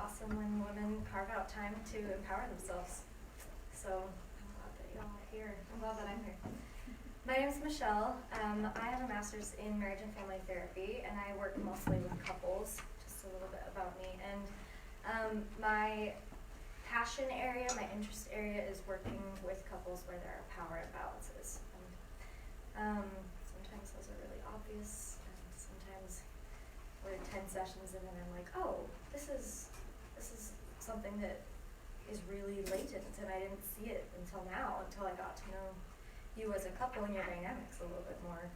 awesome when women carve out time to empower themselves. So I'm glad that y'all are here. I'm glad that I'm here. My name is Michelle. I have a master's in marriage and family therapy, and I work mostly with couples, just a little bit about me. And my passion area, my interest area is working with couples where there are power imbalances. Sometimes those are really obvious, and sometimes we're 10 sessions in and I'm like, oh, this is something that is really latent, and I didn't see it until now, until I got to know you as a couple and your dynamics a little bit more.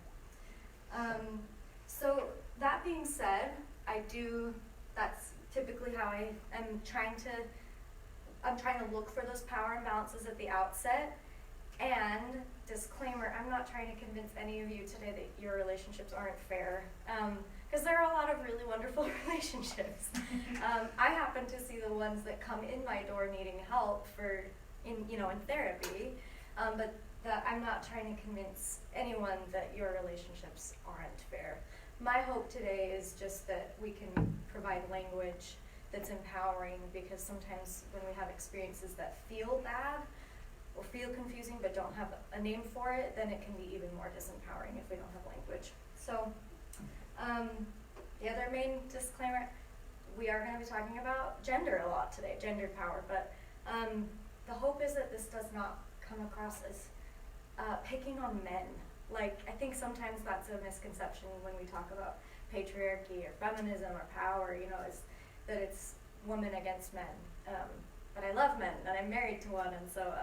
So that being said, that's typically how I'm trying to look for those power imbalances at the outset. And disclaimer, I'm not trying to convince any of you today that your relationships aren't fair, because there are a lot of really wonderful relationships. I happen to see the ones that come in my door needing help in therapy, but I'm not trying to convince anyone that your relationships aren't fair. My hope today is just that we can provide language that's empowering, because sometimes when we have experiences that feel bad or feel confusing but don't have a name for it, then it can be even more disempowering if we don't have language. So the other main disclaimer, we are going to be talking about gender a lot today, gendered power, but the hope is that this does not come across as picking on men. Like, I think sometimes that's a misconception when we talk about patriarchy or feminism or power, is that it's women against men. But I love men, and I'm married to one, and so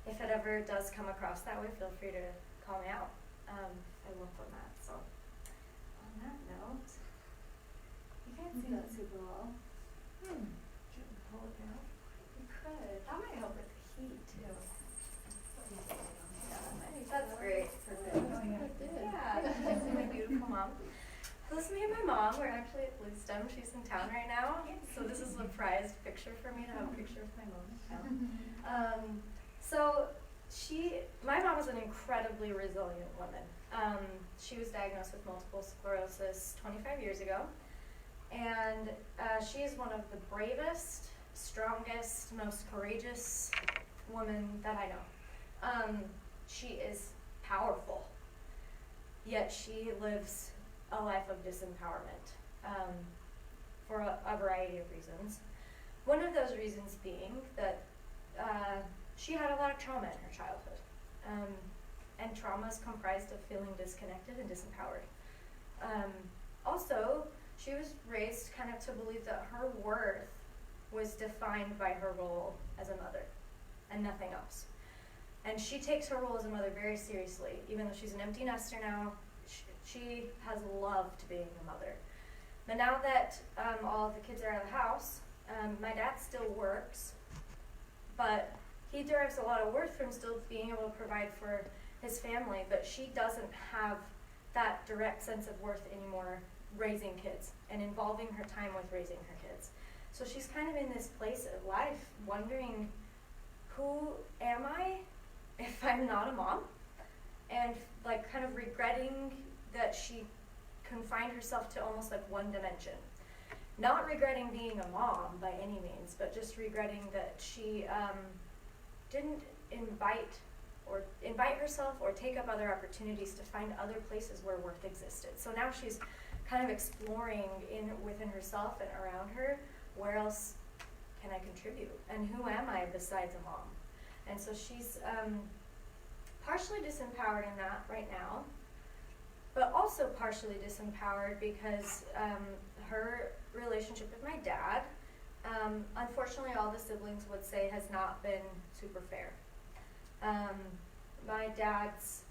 if it ever does come across that way, feel free to call me out. I work on that. So on that note, you can't see that super well. Should we pull it down? You could. That might help with the heat too. That's great. Perfect. Yeah, this is my beautiful mom. This is me and my mom. We're actually at Bluestem. She's in town right now. So this is a prized picture for me to have a picture of my mom in town. My mom is an incredibly resilient woman. She was diagnosed with multiple sclerosis 25 years ago. And she is one of the bravest, strongest, most courageous women that I know. She is powerful, yet she lives a life of disempowerment for a variety of reasons. One of those reasons being that she had a lot of trauma in her childhood, and trauma is comprised of feeling disconnected and disempowered. Also, she was raised kind of to believe that her worth was defined by her role as a mother and nothing else. And she takes her role as a mother very seriously. Even though she's an empty nester now, she has loved being a mother. But now that all of the kids are out of the house, my dad still works, but he derives a lot of worth from still being able to provide for his family, but she doesn't have that direct sense of worth anymore raising kids and involving her time with raising her kids. So she's kind of in this place of life wondering, who am I if I'm not a mom? And like kind of regretting that she confined herself to almost like one dimension. Not regretting being a mom by any means, but just regretting that she didn't invite herself or take up other opportunities to find other places where worth existed. So now she's kind of exploring within herself and around her, where else can I contribute? And who am I besides a mom? And so she's partially disempowered in that right now, but also partially disempowered because her relationship with my dad, unfortunately all the siblings would say, has not been super fair. My dad's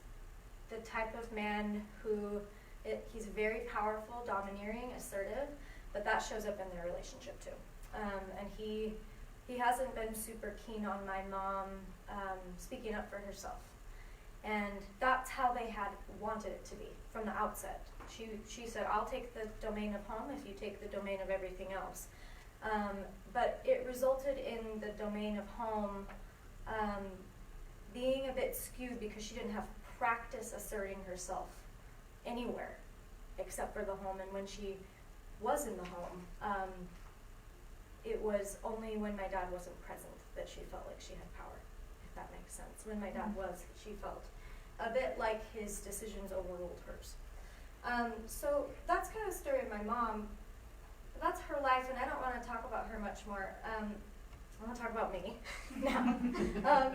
the type of man who, he's very powerful, domineering, assertive, but that shows up in their relationship too. And he hasn't been super keen on my mom speaking up for herself. And that's how they had wanted it to be from the outset. She said, I'll take the domain of home if you take the domain of everything else. But it resulted in the domain of home being a bit skewed because she didn't have practice asserting herself anywhere except for the home. And when she was in the home, was only when my dad wasn't present that she felt like she had power, if that makes sense. When my dad was, she felt a bit like his decisions overruled hers. So that's kind of the story of my mom. That's her life, and I don't want to talk about her much more. I want to talk about me now.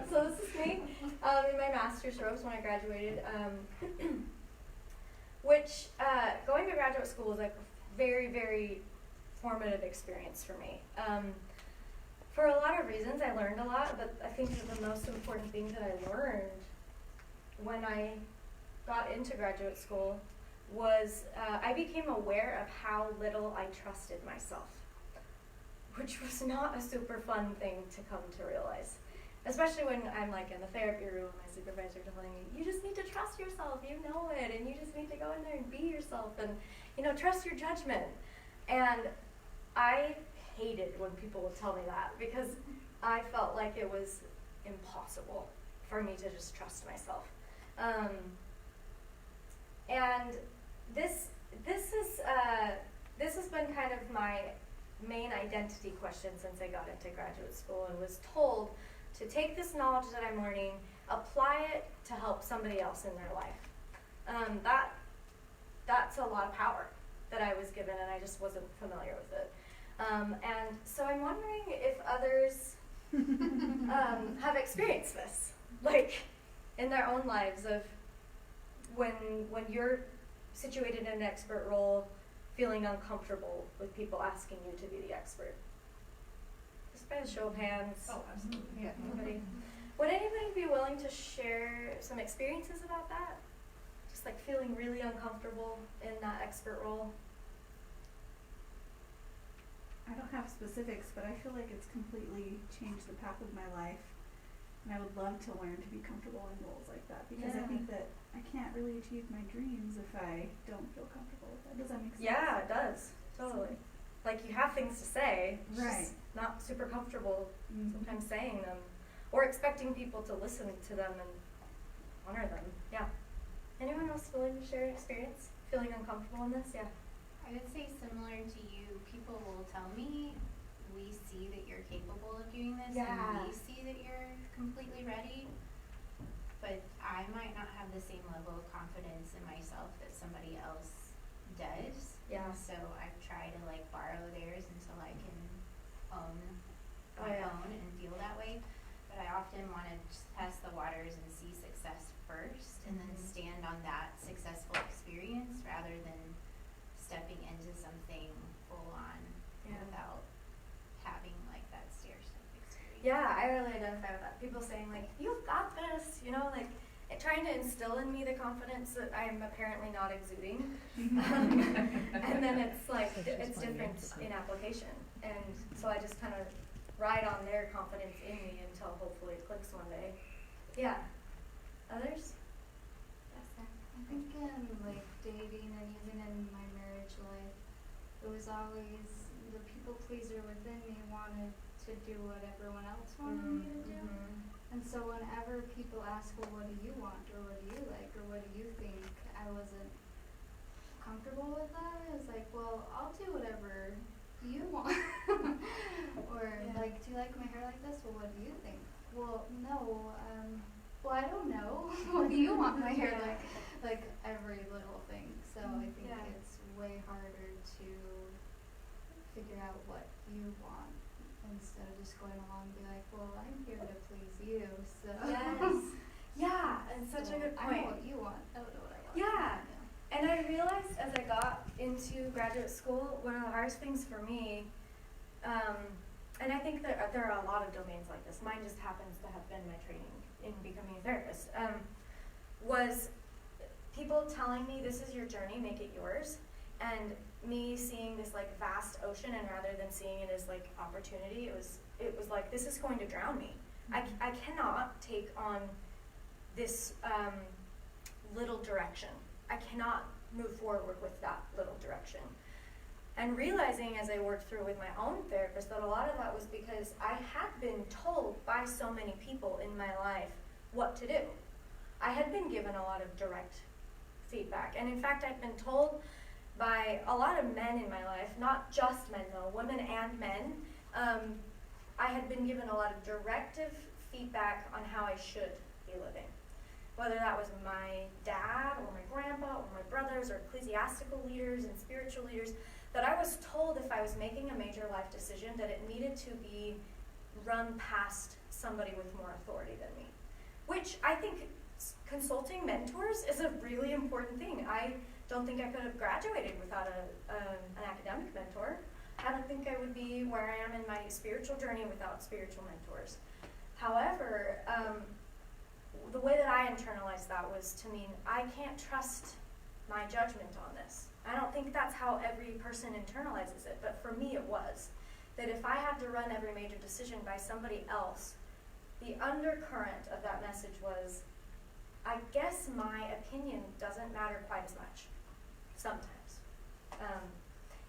So this is me in my master's robes when I graduated, which going to graduate school was like a very, very formative experience for me. For a lot of reasons, I learned a lot, but I think that the most important thing that I learned when I got into graduate school was I became aware of how little I trusted myself, which was not a super fun thing to come to realize. Especially when I'm like in the therapy room, my supervisor telling me, you just need to trust yourself, you know it, and you just need to go in there and be yourself, and trust your judgment. And I hated when people would tell me that, because I felt like it was impossible for me to just trust myself. And this has been kind of my main identity question since I got into graduate school, and was told to take this knowledge that I'm learning, apply it to help somebody else in their life. That's a lot of power that I was given, and I just wasn't familiar with it. And so I'm wondering if others have experienced this, like in their own lives, of when you're situated in an expert role, feeling uncomfortable with people asking you to be the expert. Just by a show of hands. Oh, absolutely. Yeah. Anybody? Would anybody be willing to share some experiences about that? Just like feeling really uncomfortable in that expert role? I don't have specifics, but I feel like it's completely changed the path of my life. And I would love to learn to be comfortable in roles like that, because I think that I can't really achieve my dreams if I don't feel comfortable with that. Does that make sense? Yeah, it does. Totally. Like you have things to say, right? Just not super comfortable sometimes saying them, or expecting people to listen to them and honor them. Yeah. Anyone else willing to share an experience? Feeling uncomfortable in this? Yeah. I would say similar to you, people will tell me, we see that you're capable of doing this, and we see that you're completely ready, but I might not have the same level of confidence in myself that somebody else does. Yeah. So I try to like borrow theirs until I can own my own and feel that way. But I often want to test the waters and see success first, and then stand on that successful experience rather than stepping into something full on without having like that stair-step experience. Yeah, I really identify with that. People saying like, you've got this, like trying to instill in me the confidence that I am apparently not exuding. And then it's like, it's different in application. And so I just kind of ride on their confidence in me until hopefully it clicks one day. Yeah. Others? Yes, sir. I think in like dating and even in my marriage life, it was always the people pleaser within me wanted to do what everyone else wanted me to do. And so whenever people ask, well, what do you want, or what do you like, or what do you think, I wasn't comfortable with that. I was like, well, I'll do whatever you want. Or like, do you like my hair like this? Well, what do you think? Well, no, well, I don't know. What do you want my hair like? Like every little thing. So I think it's way harder to figure out what you want instead of just going along and be like, well, I'm here to please you, so. Yes. Yeah, and such a good point. I know what you want. I don't know what I want. Yeah. And I realized as I got into graduate school, one of the hardest things for me, and I think that there are a lot of domains like this, mine just happens to have been my training in becoming a therapist, was people telling me, this is your journey, make it yours, and me seeing this like vast ocean, and rather than seeing it as like opportunity, it was like, this is going to drown me. I cannot take on this little direction. I cannot move forward with that little direction. And realizing as I worked through with my own therapist that a lot of that was because I had been told by so many people in my life what to do. I had been given a lot of direct feedback. And in fact, I'd been told by a lot of men in my life, not just men though, women and men, I had been given a lot of directive feedback on how I should be living. Whether that was my dad or my grandpa or my brothers or ecclesiastical leaders and spiritual leaders, that I was told if I was making a major life decision that it needed to be run past somebody with more authority than me. Which I think consulting mentors is a really important thing. I don't think I could have graduated without an academic mentor. I don't think I would be where I am in my spiritual journey without spiritual mentors. However, the way that I internalized that was to mean I can't trust my judgment on this. I don't think that's how every person internalizes it, but for me it was. That if I had to run every major decision by somebody else, the undercurrent of that message was, I guess my opinion doesn't matter quite as much, sometimes.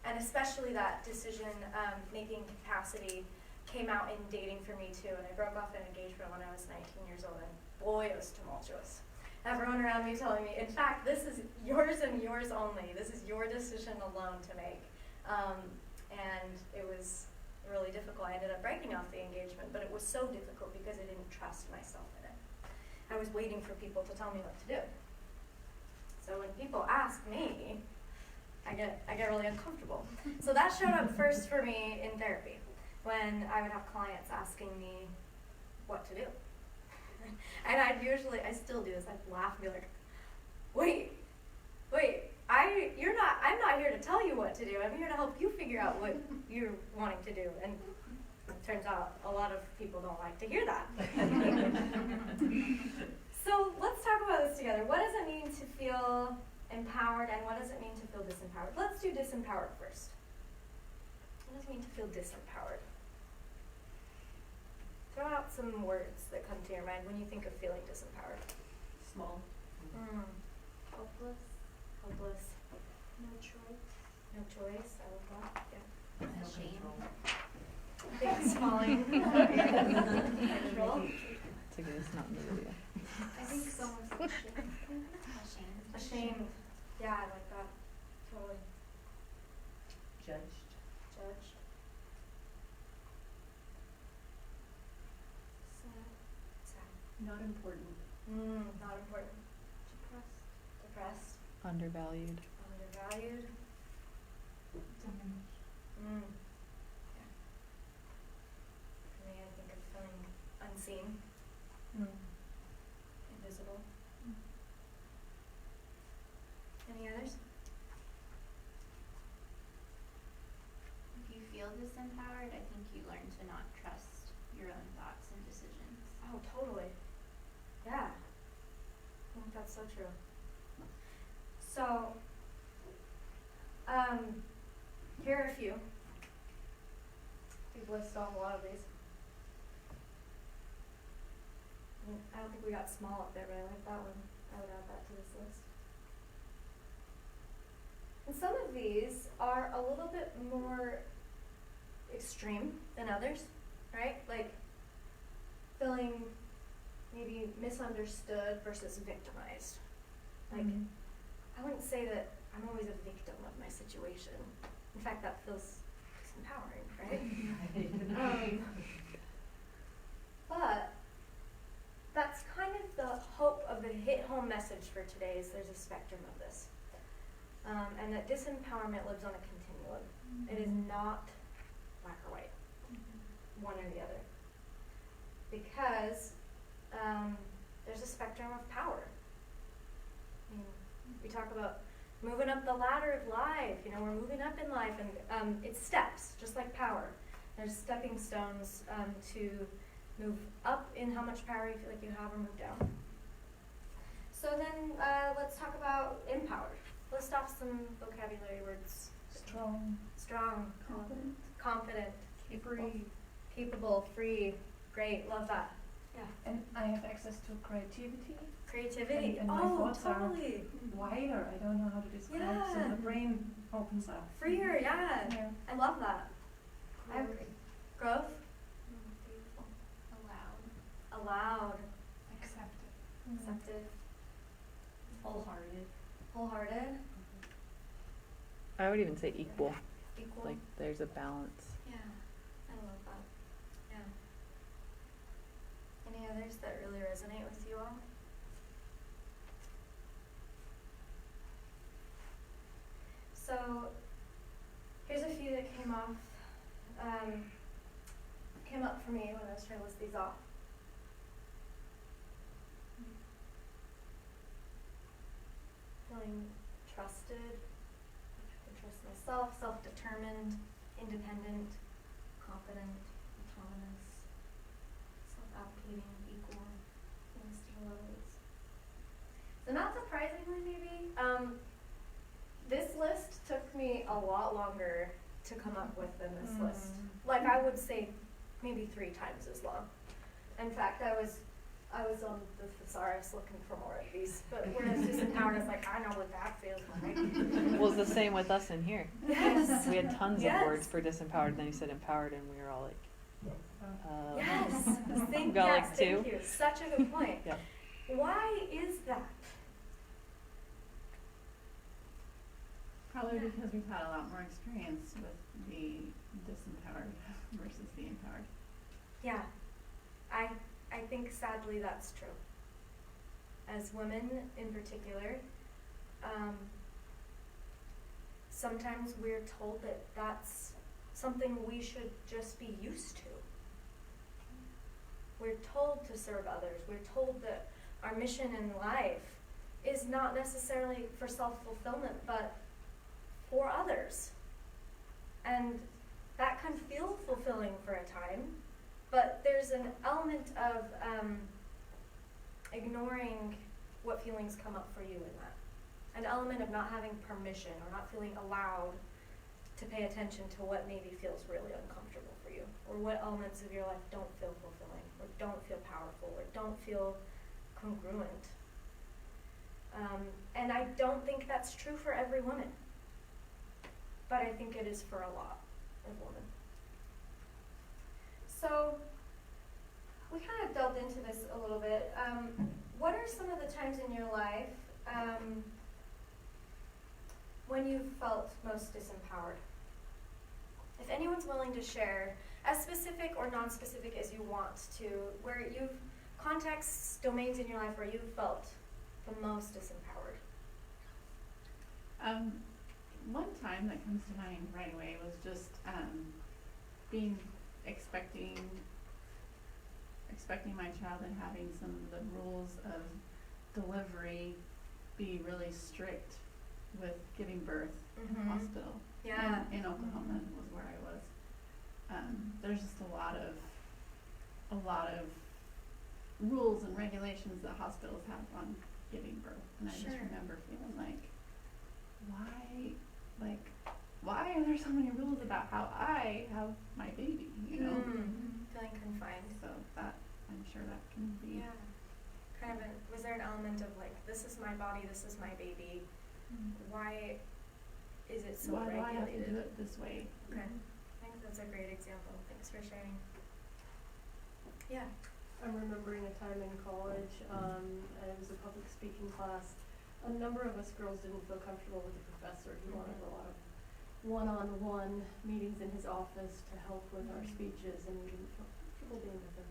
And especially that decision-making capacity came out in dating for me too, and I broke off an engagement when I was 19 years old, and boy, it was tumultuous. Everyone around me telling me, in fact, this is yours and yours only. This is your decision alone to make. And it was really difficult. I ended up breaking off the engagement, but it was so difficult because I didn't trust myself in it. I was waiting for people to tell me what to do. So when people ask me, I get really uncomfortable. So that showed up first for me in therapy, when I would have clients asking me what to do. And I still do this, I'd laugh and be like, wait, I'm not here to tell you what to do, I'm here to help you figure out what you're wanting to do. And it turns out a lot of people don't like to hear that. So let's talk about this together. What does it mean to feel empowered, and what does it mean to feel disempowered? Let's do disempowered first. What does it mean to feel disempowered? Throw out some words that come to your mind when you think of feeling disempowered. Small. Hopeless. Hopeless. No choice. No choice. I love that. Yeah. No Ashamed. control. Things falling. Control. It's okay, it's not Maria. I think someone's ashamed. Ashamed. Ashamed. Yeah, I like that. Totally. Judged. Judged. Sad. Not important. Not important. Depressed. Depressed. Undervalued. Undervalued. Diminished. Yeah. For me, I think of feeling unseen, invisible. Any others? If you feel disempowered, I think you learn to not trust your own thoughts and decisions. Oh, totally. Yeah. I think that's so true. So, here are a few. We've listed off a lot of these. I don't think we got small up there, but I like that one. I would add that to this list. And some of these are a little bit more extreme than others, right? Like feeling maybe misunderstood versus victimized. Like, I wouldn't say that I'm always a victim of my situation. In fact, that feels disempowering, right? But that's kind of the hope of the hit-home message for today is there's a spectrum of this. And that disempowerment lives on a continuum. It is not black or white, one or the other. Because there's a spectrum of power. I mean, we talk about moving up the ladder of life. You know, we're moving up in life, and it's steps, just like power. There's stepping stones to move up in how much power you feel like you have, or move down. So then let's talk about empowered. List off some vocabulary words. Strong. Strong. Confident. Confident. Free. Capable. Free. Great. Love that. Yeah. And I have access to creativity. Creativity. And my oh, thoughts totally. are wider. I don't know how to describe. So Yeah. the brain opens up. Freer. Yeah. Yeah. I love that. I Growth. agree. Growth. Beautiful. Allowed. Allowed. Accepted. Accepted. Wholehearted. Wholehearted. I would even say equal. Equal. Like there's a balance. Yeah. I love that. Yeah. Any others that really resonate with you all? So, here's a few that came up for me when I was trying to list these off. Feeling trusted, I can trust myself, self-determined, independent, confident, autonomous, self-advocating, equal, listed a lot of these. So not surprisingly maybe, this list took me a lot longer to come up with than this list. Like I would say maybe 3 times as long. In fact, I was on the thesaurus looking for more of these, but whereas Disempowered, I was like, I know what that feels like. Well, it's the same with us in here. Yes. We had tons Yes. of words for disempowered, and then you said empowered, and we were all like, Yes. We got like Thank 2. you. Such a good point. Yep. Why is that? Probably because we've had a lot more experience with the disempowered versus the empowered. Yeah. I think sadly that's true. As women in particular, sometimes we're told that that's something we should just be used to. We're told to serve others. We're told that our mission in life is not necessarily for self-fulfillment, but for others. And that can feel fulfilling for a time, but there's an element of ignoring what feelings come up for you in that. An element of not having permission or not feeling allowed to pay attention to what maybe feels really uncomfortable for you, or what elements of your life don't feel fulfilling, or don't feel powerful, or don't feel congruent. And I don't think that's true for every woman, but I think it is for a lot of women. So, we kind of delved into this a little bit. What are some of the times in your life when you felt most disempowered? If anyone's willing to share, as specific or non-specific as you want to, where you've contexts, domains in your life where you felt the most disempowered. One time that comes to mind right away was just expecting my child and having some of the rules of delivery be really strict with giving birth in the hospital. Yeah. In Oklahoma was where I was. There's just a lot of rules and regulations that hospitals have on giving birth, and I just remember feeling like, why are there so many rules about how I have my baby, you know? Feeling confined. So that, I'm sure that can be. Yeah. Kind of was there an element of like, this is my body, this is my baby, why is it so Why do I have to regulated? do it this way? Okay. I think that's a great example. Thanks for sharing. Yeah. I'm remembering a time in college, and it was a public speaking class. A number of us girls didn't feel comfortable with the professor. He wanted a lot of one-on-one meetings in his office to help with our speeches, and we didn't feel comfortable being with him.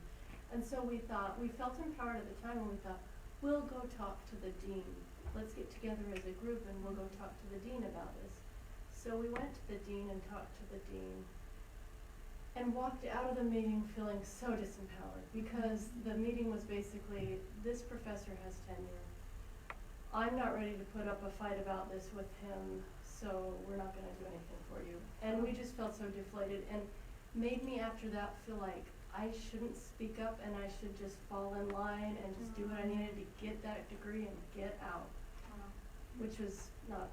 And so we felt empowered at the time, and we thought, we'll go talk to the dean. Let's get together as a group and we'll go talk to the dean about this. So we went to the dean and talked to the dean and walked out of the meeting feeling so disempowered, because the meeting was basically, this professor has tenure. I'm not ready to put up a fight about this with him, so we're not going to do anything for you. And we just felt so deflated, and made me after that feel like I shouldn't speak up and I should just fall in line and just do what I needed to get that degree and get out, which was not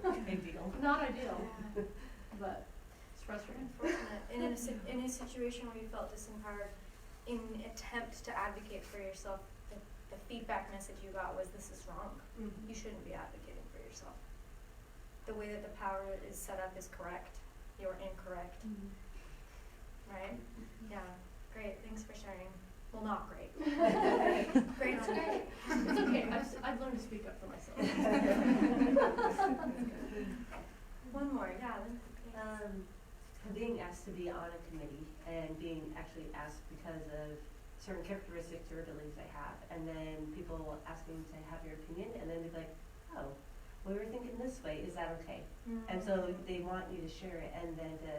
Ideal. not ideal, Yeah. but it's frustrating. Unfortunate. In a situation where you felt disempowered, in an attempt to advocate for yourself, the feedback message you got was, this is wrong. You shouldn't be advocating for yourself. The way that the power is set up is correct. You're incorrect. Right? Yeah. Great. Thanks for sharing. Well, not great. Great. It's okay. It's okay. I've learned to speak up for myself. One more. Yeah. Being asked to be on a committee and being actually asked because of certain characteristics or abilities I have, and then people asking to have your opinion, and then they'd be like, oh, we were thinking this way, is that okay? And so they want you to share it, and then to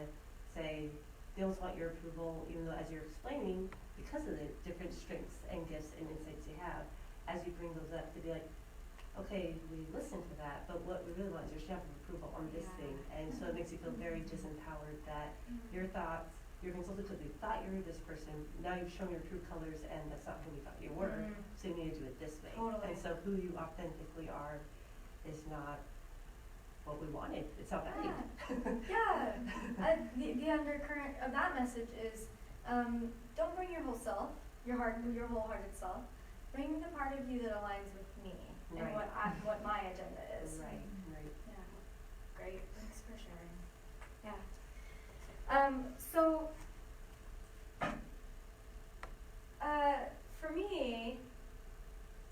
say, they almost want your approval, even though as you're explaining, because of the different strengths and gifts and insights you have, as you bring those up, to be like, okay, we listened to that, but what we really want is your stamp of approval on this thing. And so it makes you feel very disempowered that your thoughts, you're being insulted because they thought you were this person, now you've shown your true colors and that's not who you thought you were, so you need to do it this way. Totally. And so who you authentically are is not what we wanted. It's not right. Yeah. The undercurrent of that message is, don't bring your whole self, your wholehearted self. Bring the part of you that aligns with me and Right. what my agenda is. Right. Yeah. Great. Thanks for sharing. Yeah. So, for me,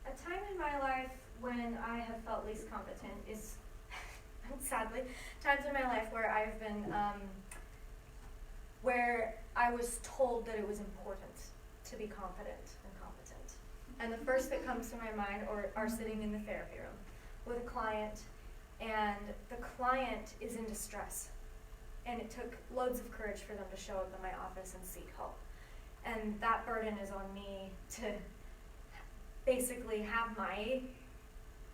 a time in my life when I have felt least competent is, sadly, times in my life where I've been, where I was told that it was important to be confident and competent. And the first that comes to my mind are sitting in the therapy room with a client, and the client is in distress. And it took loads of courage for them to show up in my office and seek help. And that burden is on me to basically have my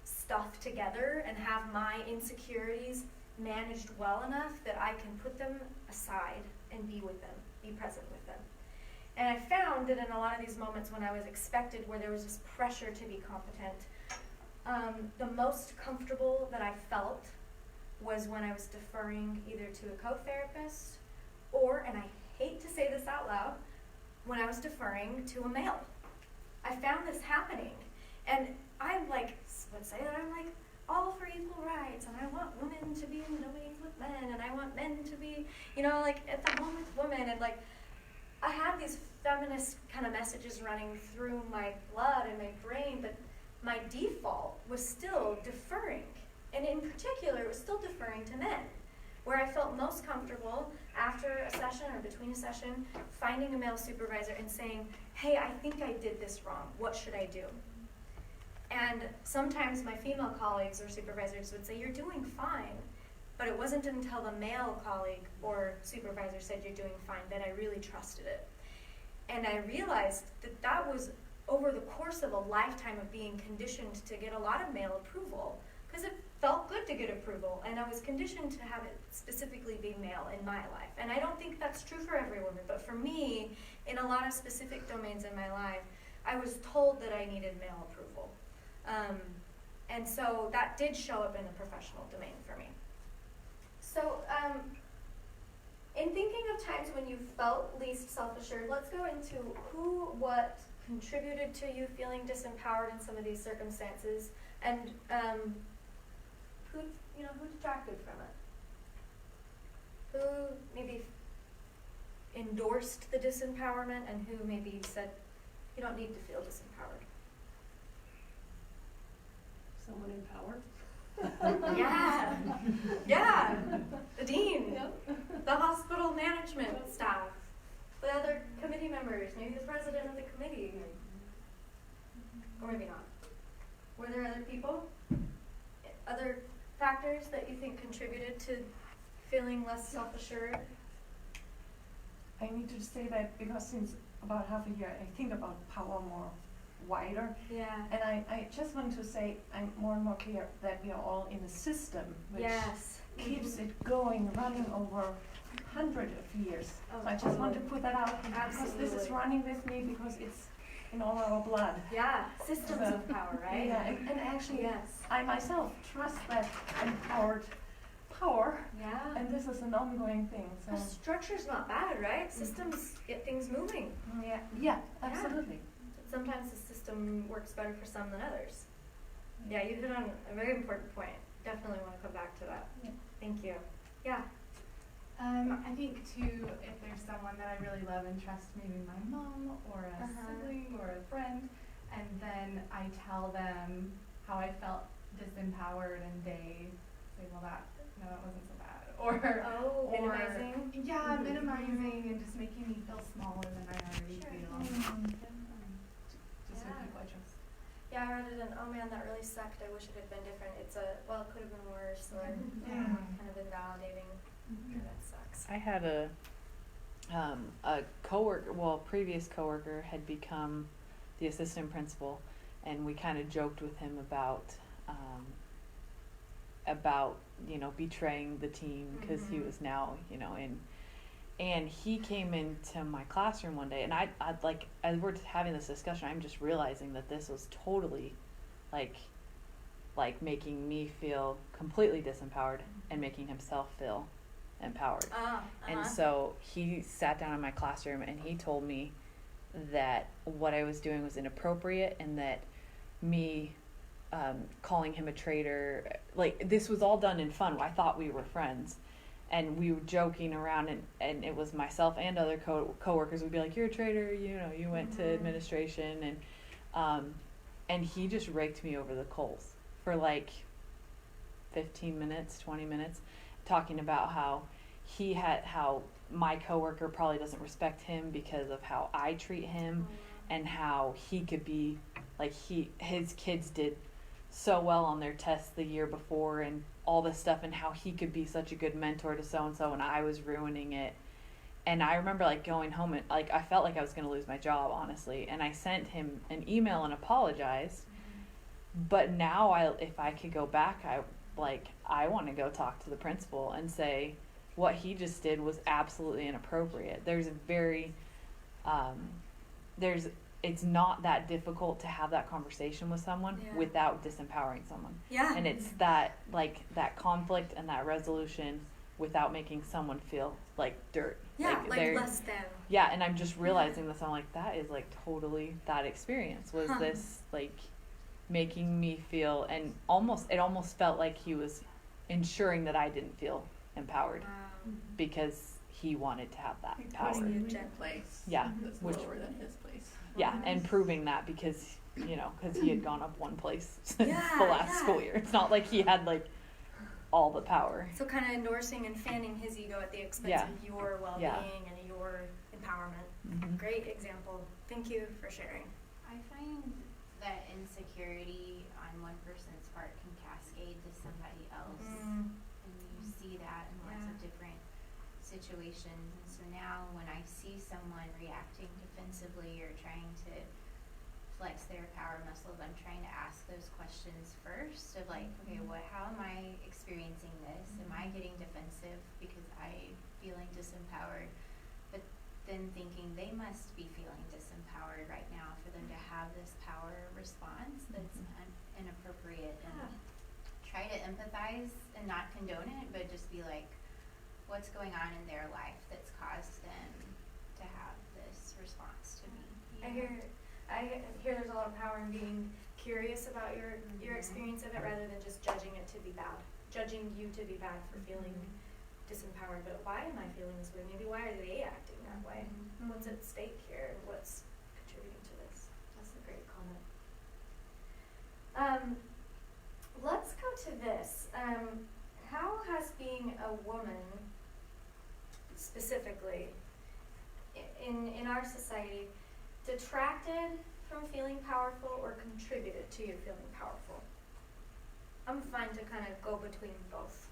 stuff together and have my insecurities managed well enough that I can put them aside and be with them, be present with them. And I found that in a lot of these moments when I was expected, where there was this pressure to be competent, the most comfortable that I felt was when I was deferring either to a co-therapist or, and I hate to say this out loud, when I was deferring to a male. I found this happening, and I'm like, would say that I'm like all for equal rights, and I want women to be in domains with men, and I want men to be, like at the home with women, and like I had these feminist kind of messages running through my blood and my brain, but my default was still deferring, and in particular, it was still deferring to men, where I felt most comfortable after a session or between a session, finding a male supervisor and saying, hey, I think I did this wrong, what should I do? And sometimes my female colleagues or supervisors would say, you're doing fine, but it wasn't until the male colleague or supervisor said you're doing fine that I really trusted it. And I realized that that was over the course of a lifetime of being conditioned to get a lot of male approval, because it felt good to get approval, and I was conditioned to have it specifically be male in my life. And I don't think that's true for every woman, but for me, in a lot of specific domains in my life, I was told that I needed male approval. And so that did show up in the professional domain for me. So in thinking of times when you felt least self-assured, let's go into what contributed to you feeling disempowered in some of these circumstances, and who detracted from it? Who maybe endorsed the disempowerment, and who maybe said, you don't need to feel disempowered? Someone in power. Yeah, the dean, Yep. the hospital management staff, the other committee members, maybe the president of the committee, or maybe not. Were there other people? Other factors that you think contributed to feeling less self-assured? I need to say that because since about half a year, I think about power more wider. Yeah. And I just want to say I'm more and more clear that we are all in a system which Yes. keeps it going, running over hundreds of years. Oh, So I just want to put that out because this is Absolutely. running with me because it's in all our blood. Yeah, systems So, of power, right? Yeah, and actually Yes. I myself trust that empowered power, Yeah. and this is an ongoing thing. So The structure's not bad, right? Systems get things moving. yeah, absolutely. Sometimes the system works better for some than others. Yeah, you hit on a very important point. Definitely want to come back to that. Yeah. Thank you. Yeah. I think too, if there's someone that I really love and trust, maybe my mom or a sibling or a friend, and then I tell them how I felt disempowered and they say, well that wasn't so bad, or Minimizing. Yeah, minimizing and just making me feel smaller than I already Sure. feel. Just with Yeah. people I trust. Yeah, rather than, oh man, that really sucked, I wish it had been different, it's a, well, it could have been worse, or kind of invalidating, or that sucks. I had a coworker, well, previous coworker had become the assistant principal, and we kind of joked with him about betraying the team because he was now, and he came into my classroom one day, and I'd like, as we're having this discussion, I'm just realizing that this was totally like making me feel completely disempowered and making himself feel empowered. And so he sat down in my classroom and he told me that what I was doing was inappropriate, and that me calling him a traitor, like, this was all done in fun. I thought we were friends, and we were joking around, and it was myself and other coworkers would be like, "You're a traitor, you went to administration," and he just raked me over the coals for like 15 minutes, 20 minutes, talking about how how my coworker probably doesn't respect him because of how I treat him, and how he could be like, his kids did so well on their tests the year before and all this stuff, and how he could be such a good mentor to so and so, and I was ruining it. And I remember like going home and like I felt like I was going to lose my job, honestly, and I sent him an email and apologized. But now if I could go back, I want to go talk to the principal and say what he just did was absolutely inappropriate. It's not that difficult to have that conversation with someone without disempowering someone. Yeah. And it's that conflict and that resolution without making someone feel like dirt. Yeah, like less than. Yeah, and I'm just realizing this. I'm like, that is like totally that experience was this like making me feel, and it almost felt like he was ensuring that I didn't feel empowered because he wanted to have that power. Putting you in a place that's lower than his place. Yeah, and proving that because he had gone up one place since the last school year. It's not like he had like all the power. So kind of endorsing and fanning his ego at the expense of your well-being and your empowerment. Great example. Thank you for sharing. I find that insecurity on one person's part can cascade to somebody else. And you see that in lots of different situations. And so now when I see someone reacting defensively or trying to flex their power muscles, I'm trying to ask those questions first of like, okay, how am I experiencing this? Am I getting defensive because I'm feeling disempowered? But then thinking they must be feeling disempowered right now for them to have this power response that's inappropriate, and try to empathize and not condone it, but just be like, what's going on in their life that's caused them to have this response to me? I hear there's a lot of power in being curious about your experience of it rather than just judging it to be bad. Judging you to be bad for feeling disempowered, but why am I feeling this way? Maybe why are they acting that way? What's at stake here, and what's contributing to this? That's a great comment. Let's go to this. How has being a woman, specifically, in our society, detracted from feeling powerful or contributed to you feeling powerful? I'm fine to kind of go between both.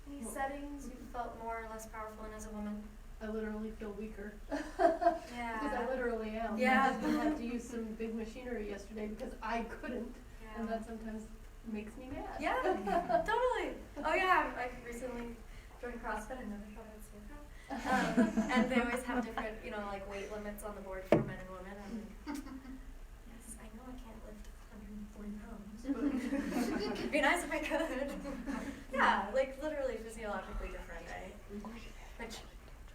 Any settings you felt more or less powerful in as a woman? I literally feel weaker. Yeah. Because I literally am. Yeah. My husband had to use some big machinery yesterday because I couldn't. Yeah. And that sometimes makes me mad. Yeah, totally. Oh yeah, I recently joined CrossFit. I never thought I'd say that. And they always have different, like weight limits on the board for men and women. And yes, I know I can't lift 140 pounds, but it'd be nice if I could. Yeah, like literally physiologically different, right? Which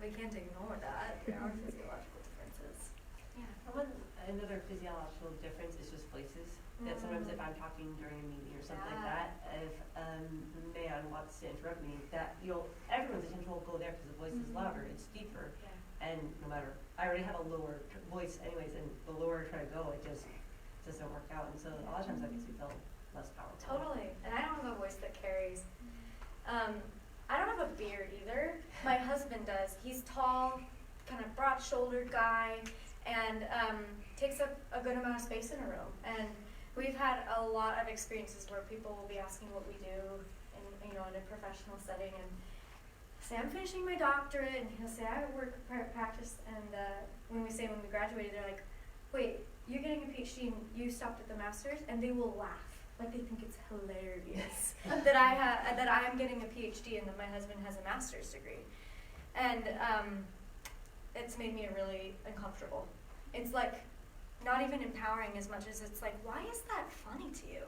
we can't ignore that. There are physiological differences. Yeah. Another physiological difference is just voices. That sometimes if I'm talking during a meeting or something like that, if a man wants to interrupt me, everyone's attention will go there because the voice is louder, it's deeper, and no matter, I already have a lower voice anyways, and the lower I try to go, it just doesn't work out, and so a lot of times that makes me feel less powerful. Totally. And I don't have a voice that carries. I don't have a beard either. My husband does. He's tall, kind of broad-shouldered guy, and takes up a good amount of space in a room. And we've had a lot of experiences where people will be asking what we do in a professional setting, and say I'm finishing my doctorate, and he'll say I work practice, and when we graduated, they're like, wait, you're getting a PhD and you stopped at the master's, and they will laugh. Like they think it's hilarious that I am getting a PhD and that my husband has a master's degree, and it's made me really uncomfortable. It's like not even empowering as much as it's like, why is that funny to you?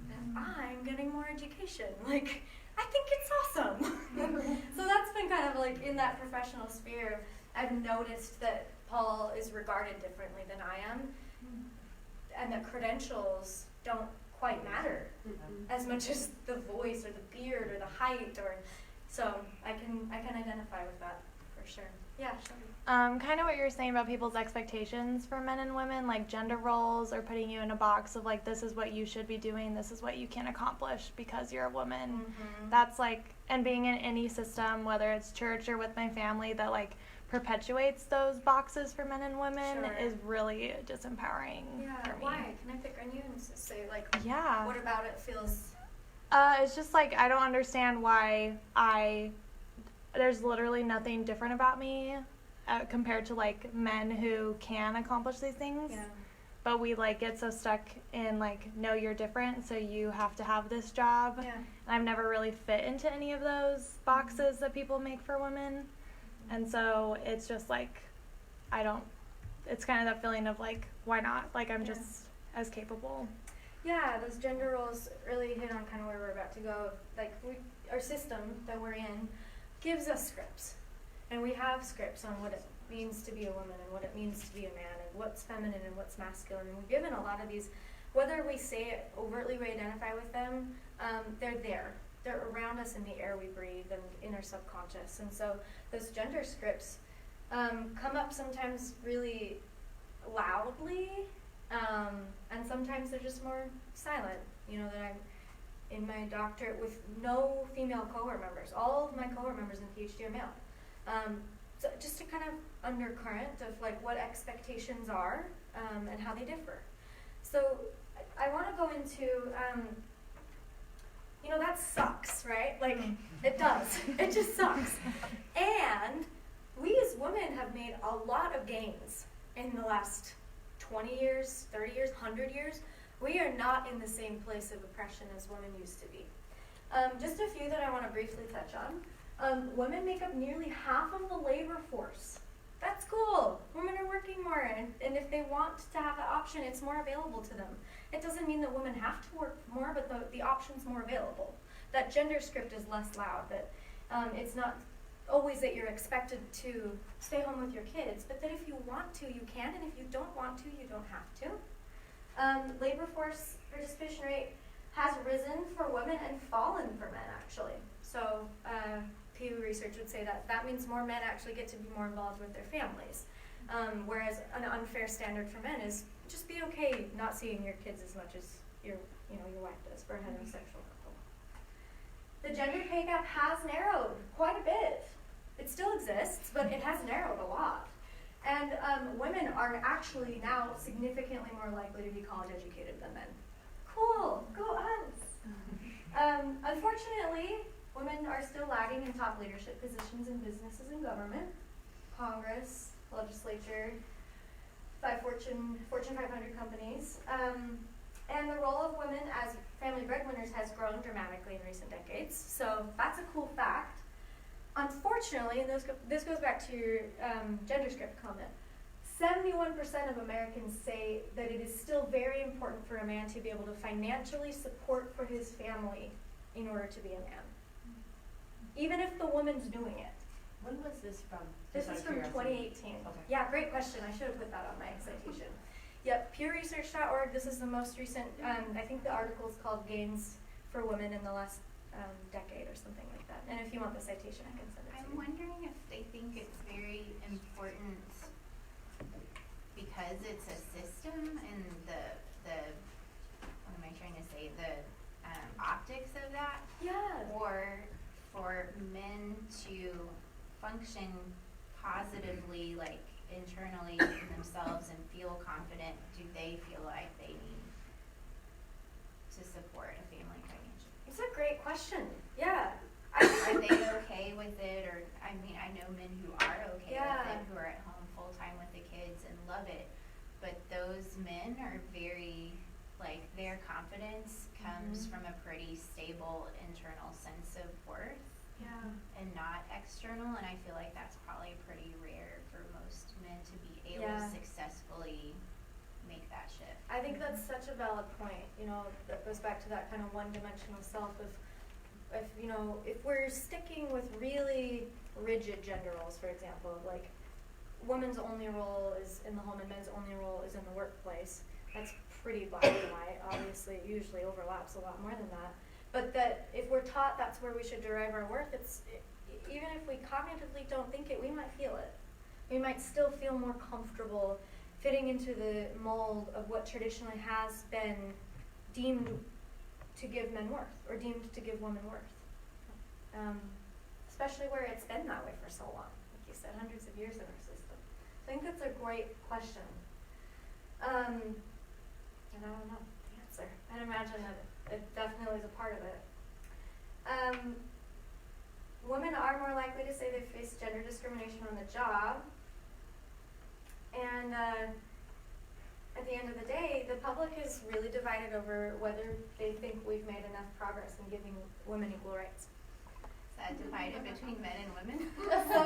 That I'm getting more education. Like I think it's awesome. So that's been kind of like in that professional sphere. I've noticed that Paul is regarded differently than I am, and that credentials don't quite matter as much as the voice or the beard or the height, or so I can identify with that for sure. Yeah, sure. Kind of what you're saying about people's expectations for men and women, like gender roles, or putting you in a box of like, this is what you should be doing, this is what you can accomplish because you're a woman. Mm-hmm. That's like, and being in any system, whether it's church or with my family, that like perpetuates those boxes for men and women Sure. is really disempowering for me. Why? Can I pick on you and just say like, Yeah. what about it feels? It's just like, I don't understand why there's literally nothing different about me compared to like men who can accomplish these things. Yeah. But we like get so stuck in like, no, you're different, so you have to have this job. Yeah. And I've never really fit into any of those boxes that people make for women. And so it's just like, it's kind of that feeling of like, why not? Like I'm just as capable. Yeah, those gender roles really hit on kind of where we're about to go. Like our system that we're in gives us scripts, and we have scripts on what it means to be a woman and what it means to be a man and what's feminine and what's masculine. And we're given a lot of these, whether we say it overtly, we identify with them, they're there. They're around us in the air we breathe and in our subconscious. And so those gender scripts come up sometimes really loudly, and sometimes they're just more silent. You know, that I'm in my doctorate with no female cohort members. All of my cohort members in PhD are male. So just a kind of undercurrent of like what expectations are and how they differ. So I want to go into, that sucks, right? Like it does. It just sucks. And we as women have made a lot of gains in the last 20 years, 30 years, 100 years. We are not in the same place of oppression as women used to be. Just a few that I want to briefly touch on. Women make up nearly half of the labor force. That's cool. Women are working more, and if they want to have that option, it's more available to them. It doesn't mean that women have to work more, but the option's more available. That gender script is less loud, that it's not always that you're expected to stay home with your kids, but that if you want to, you can, and if you don't want to, you don't have to. Labor force participation rate has risen for women and fallen for men, actually. So Pew Research would say that means more men actually get to be more involved with their families, whereas an unfair standard for men is just be okay not seeing your kids as much as your wife does for a heterosexual couple. The gender pay gap has narrowed quite a bit. It still exists, but it has narrowed a lot. And women are actually now significantly more likely to be college educated than men. Cool, go us. Unfortunately, women are still lagging in top leadership positions in businesses and government, Congress, legislature, by Fortune 500 companies. And the role of women as family breadwinners has grown dramatically in recent decades. So that's a cool fact. Unfortunately, and this goes back to your gender script comment, 71% of Americans say that it is still very important for a man to be able to financially support for his family in order to be a man, even if the woman's doing it. When was this from? This is from 2018. Okay. Yeah, great question. I should have put that on my citation. Yep, pewresearch.org. This is the most recent, I think the article is called Gains for Women in the Last Decade or something like that. And if you want the citation, I can send it to you. I'm wondering if they think it's very important because it's a system and the what am I trying to say, the optics of that, Yeah. or for men to function positively, like internally in themselves and feel confident, do they feel like they need to support a family financially? It's a great question. Yeah. Are they okay with it? Or, I mean, I know men who are okay Yeah. with it, who are at home full time with the kids and love it, but those men are very, like, their confidence comes from a pretty stable internal sense of worth Yeah. and not external, and I feel like that's probably pretty rare for most men to be able Yeah. to successfully make that shift. I think that's such a valid point. You know, that goes back to that kind of one-dimensional self. If you know, if we're sticking with really rigid gender roles, for example, like women's only role is in the home and men's only role is in the workplace. That's pretty black and white. Obviously, it usually overlaps a lot more than that. But that if we're taught that's where we should derive our worth, even if we cognitively don't think it, we might feel it. We might still feel more comfortable fitting into the mold of what traditionally has been deemed to give men worth, or deemed to give women worth. Especially where it's been that way for so long, like you said, hundreds of years in our system. So I think that's a great question. And I don't know the answer. I'd imagine that it definitely is a part of it. Women are more likely to say they face gender discrimination on the job. And at the end of the day, the public is really divided over whether they think we've made enough progress in giving women equal rights. Is that divided between men and women? So I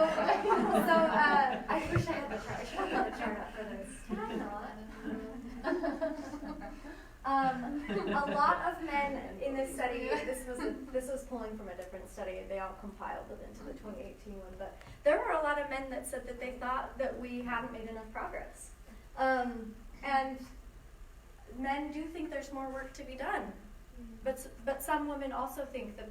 wish I had the chart. I should have the chart up for this. Can I not? A lot of men in this study, this was pulling from a different study, they all compiled it into the 2018 one, but there were a lot of men that said that they thought that we hadn't made enough progress. And men do think there's more work to be done, but some women also think that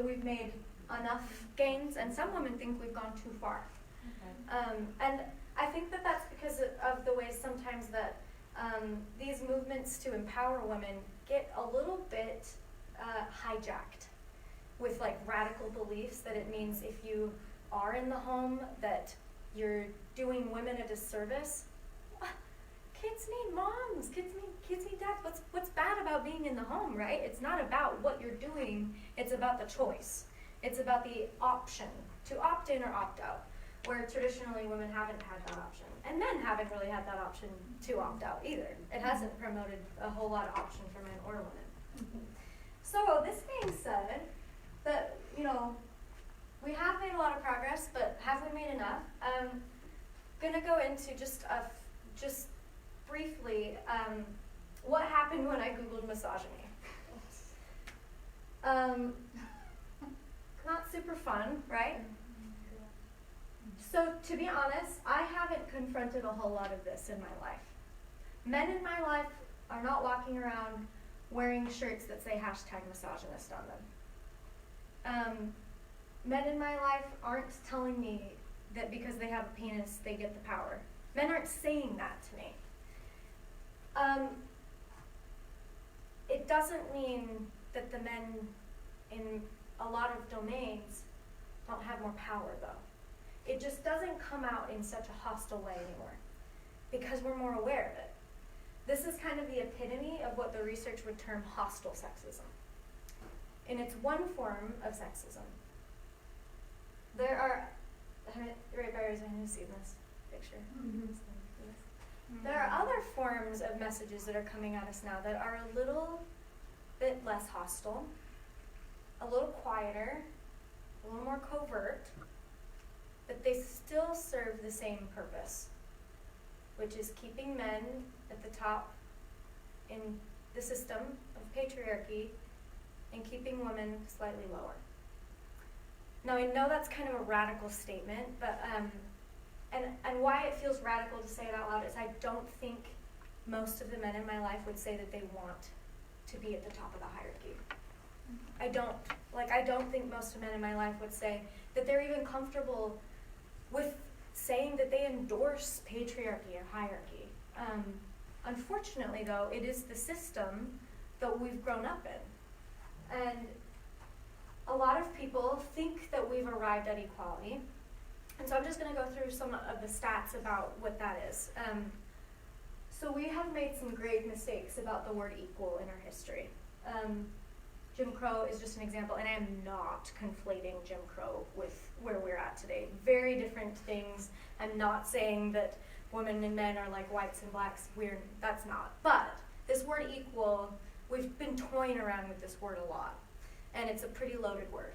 we've made enough gains, and some women think we've gone too far. And I think that that's because of the ways sometimes that these movements to empower women get a little bit hijacked with like radical beliefs that it means if you are in the home that you're doing women a disservice. Kids need moms, kids need dads. What's bad about being in the home, right? It's not about what you're doing, it's about the choice. It's about the option to opt in or opt out, where traditionally women haven't had that option. And men haven't really had that option to opt out either. It hasn't promoted a whole lot of option for men or women. So this being said, that, you know, we have made a lot of progress, but have we made enough? Gonna go into just briefly what happened when I Googled misogyny. Not super fun, right? So to be honest, I haven't confronted a whole lot of this in my life. Men in my life are not walking around wearing shirts that say #misogynist on them. Men in my life aren't telling me that because they have a penis, they get the power. Men aren't saying that to me. It doesn't mean that the men in a lot of domains don't have more power, though. It just doesn't come out in such a hostile way anymore because we're more aware of it. This is kind of the epitome of what the research would term hostile sexism. And it's one form of sexism. There are, right, Barry's going to see this picture. There are other forms of messages that are coming at us now that are a little bit less hostile, a little quieter, a little more covert, but they still serve the same purpose, which is keeping men at the top in the system of patriarchy and keeping women slightly lower. Now, I know that's kind of a radical statement, but and why it feels radical to say it out loud is I don't think most of the men in my life would say that they want to be at the top of the hierarchy. I don't think most of the men in my life would say that they're even comfortable with saying that they endorse patriarchy or hierarchy. Unfortunately, though, it is the system that we've grown up in. And a lot of people think that we've arrived at equality. And so I'm just going to go through some of the stats about what that is. So we have made some grave mistakes about the word equal in our history. Jim Crow is just an example, and I am not conflating Jim Crow with where we're at today. Very different things. I'm not saying that women and men are like whites and blacks. That's not. But this word equal, we've been toying around with this word a lot, and it's a pretty loaded word.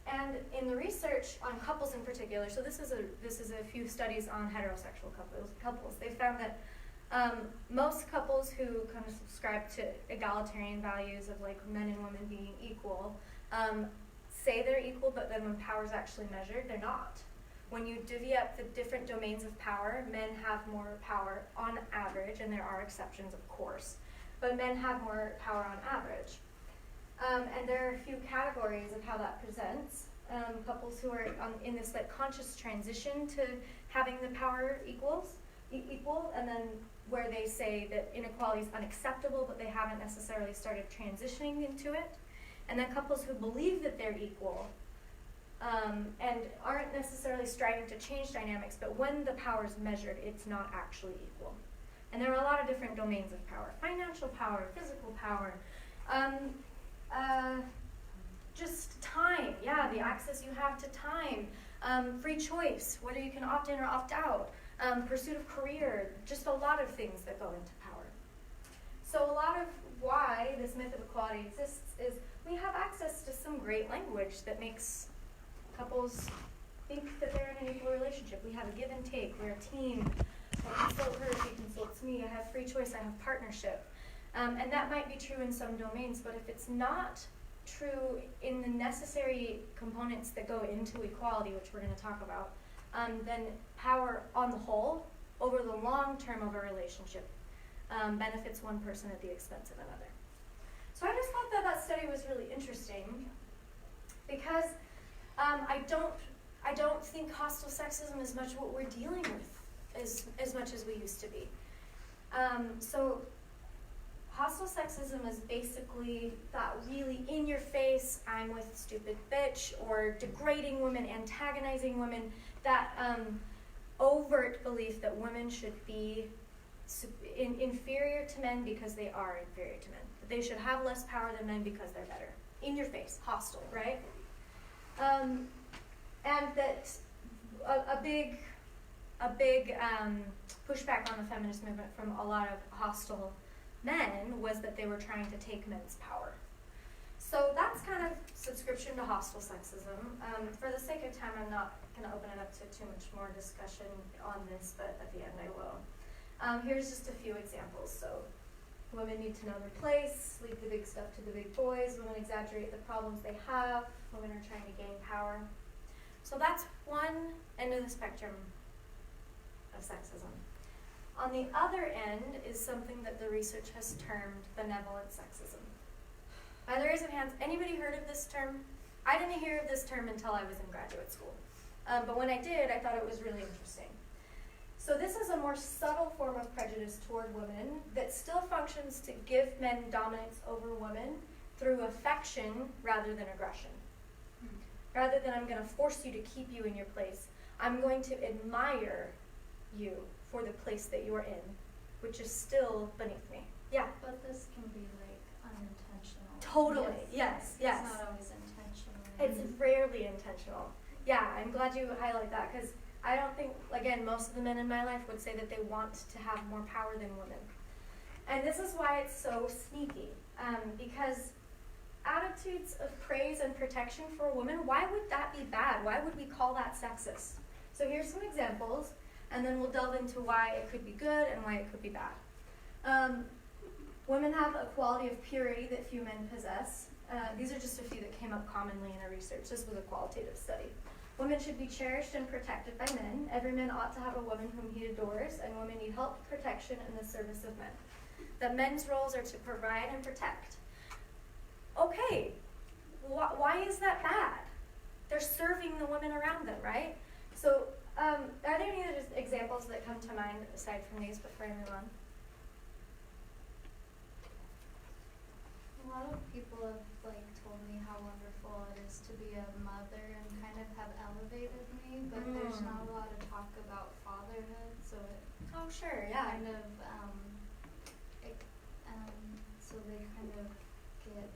And in the research on couples in particular, so this is a few studies on heterosexual couples. They found that most couples who kind of subscribe to egalitarian values of like men and women being equal say they're equal, but then when power is actually measured, they're not. When you divvy up the different domains of power, men have more power on average, and there are exceptions, of course, but men have more power on average. And there are a few categories of how that presents. Couples who are in this like conscious transition to having the power equal, and then where they say that inequality is unacceptable, but they haven't necessarily started transitioning into it. And then couples who believe that they're equal and aren't necessarily striving to change dynamics, but when the power is measured, it's not actually equal. And there are a lot of different domains of power: financial power, physical power, just time, the access you have to time, free choice, whether you can opt in or opt out, pursuit of career, just a lot of things that go into power. So a lot of why this myth of equality exists is we have access to some great language that makes couples think that they're in an equal relationship. We have a give and take, we're a team, I consult her, she consults me, I have free choice, I have partnership. And that might be true in some domains, but if it's not true in the necessary components that go into equality, which we're going to talk about, then power on the whole, over the long term of a relationship, benefits one person at the expense of another. So I just thought that study was really interesting because I don't think hostile sexism is much what we're dealing with as much as we used to be. So hostile sexism is basically that really in-your-face, I'm with stupid bitch, or degrading women, antagonizing women, that overt belief that women should be inferior to men because they are inferior to men. That they should have less power than men because they're better. In your face, hostile, right? And that a big pushback on the feminist movement from a lot of hostile men was that they were trying to take men's power. So that's kind of subscription to hostile sexism. For the sake of time, I'm not going to open it up to too much more discussion on this, but at the end I will. Here's just a few examples. So women need to know their place, leave the big stuff to the big boys, women exaggerate the problems they have, women are trying to gain power. So that's one end of the spectrum of sexism. On the other end is something that the research has termed benevolent sexism. By the raise of hands, anybody heard of this term? I didn't hear of this term until I was in graduate school. But when I did, I thought it was really interesting. So this is a more subtle form of prejudice toward women that still functions to give men dominance over women through affection rather than aggression. Rather than I'm going to force you to keep you in your place, I'm going to admire you for the place that you're in, which is still beneath me. Yeah? But this can be like unintentional. Totally, yes. It's not always intentional. It's rarely intentional. Yeah, I'm glad you highlight that because I don't think, again, most of the men in my life would say that they want to have more power than women. And this is why it's so sneaky, because attitudes of praise and protection for a woman, why would that be bad? Why would we call that sexist? So here's some examples, and then we'll delve into why it could be good and why it could be bad. Women have a quality of purity that few men possess. These are just a few that came up commonly in our research. This was a qualitative study. Women should be cherished and protected by men. Every man ought to have a woman whom he adores, and women need help, protection, and the service of men. That men's roles are to provide and protect. Okay, why is that bad? They're serving the women around them, right? So, are there any other examples that come to mind aside from these before I move on? lot of people have like told me how wonderful it is to be a mother and kind of have elevated me, but there's not a lot of talk about fatherhood, so it Oh, sure, yeah. kind of it, so they kind of get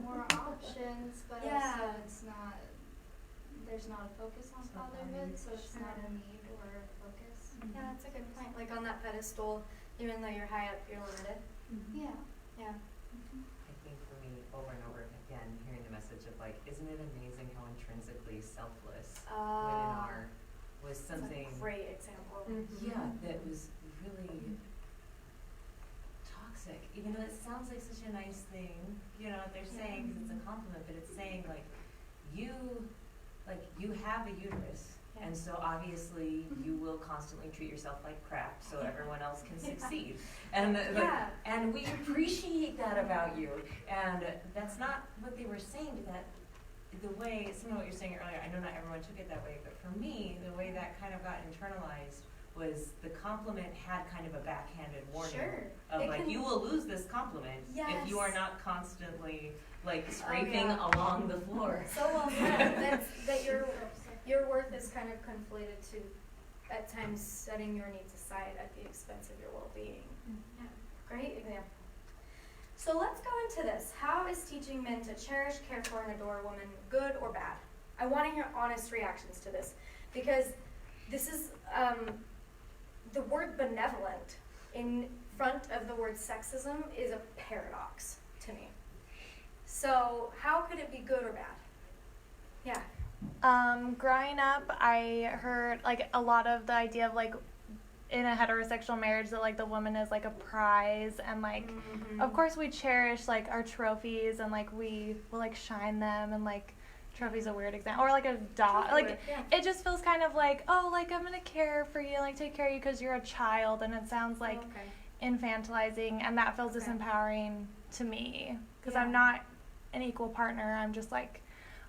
more options, but Yeah. also there's not a focus on fatherhood, so it's not a need or a focus. Yeah, that's a good point. Like on that pedestal, even though you're high up, you're limited. Yeah. Yeah. I think for me, over and over again, hearing the message of like, isn't it amazing how intrinsically selfless women are, was something. That's a great example. Yeah, that was really toxic. Even though it sounds like such a nice thing, you know, they're saying, because it's a compliment, but it's saying like, you have a uterus. And so obviously you will constantly treat yourself like crap so everyone else can succeed. And and we appreciate that about you. And that's not what they were saying, that the way, some of what you're saying earlier, I know not everyone took it that way, but for me, the way that kind of got internalized was the compliment had kind of a backhanded warning of it like, you will lose this compliment if you are not constantly like scraping along the floor. So well said. that your worth is kind of conflated to, at times, setting your needs aside at the expense of your well-being. Yeah, great example. So let's go into this. How is teaching men to cherish, care for, and adore women good or bad? I want to hear honest reactions to this, because this is the word benevolent in front of the word sexism is a paradox to me. So how could it be good or bad? Yeah. Growing up, I heard like a lot of the idea of like in a heterosexual marriage that like the woman is like a prize, and like of course we cherish like our trophies and like we will like shine them, and like trophy's a weird example, or like a dog, like it just feels kind of like, oh, like I'm gonna care for you, like take care of you because you're a child, and it sounds like infantilizing, and that feels disempowering to me because I'm not an equal partner. I'm just like,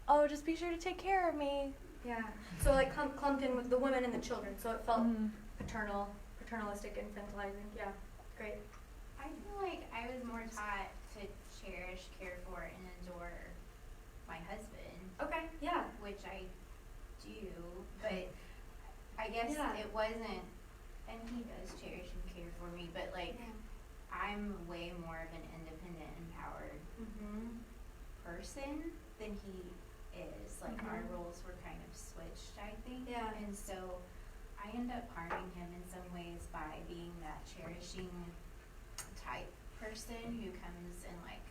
oh, just be sure to take care of me. Yeah. So like clumped in with the women and the children, so it felt paternalistic, infantilizing. Yeah. Great. I feel like I was more taught to cherish, care for, and adore my husband. Okay. Yeah. Which I do, but I guess it wasn't, and he does cherish and care for me, but like I'm way more of an independent, empowered person than he is. Like our roles were kind of switched, I think. Yeah. And so I end up harming him in some ways by being that cherishing type person who comes and like,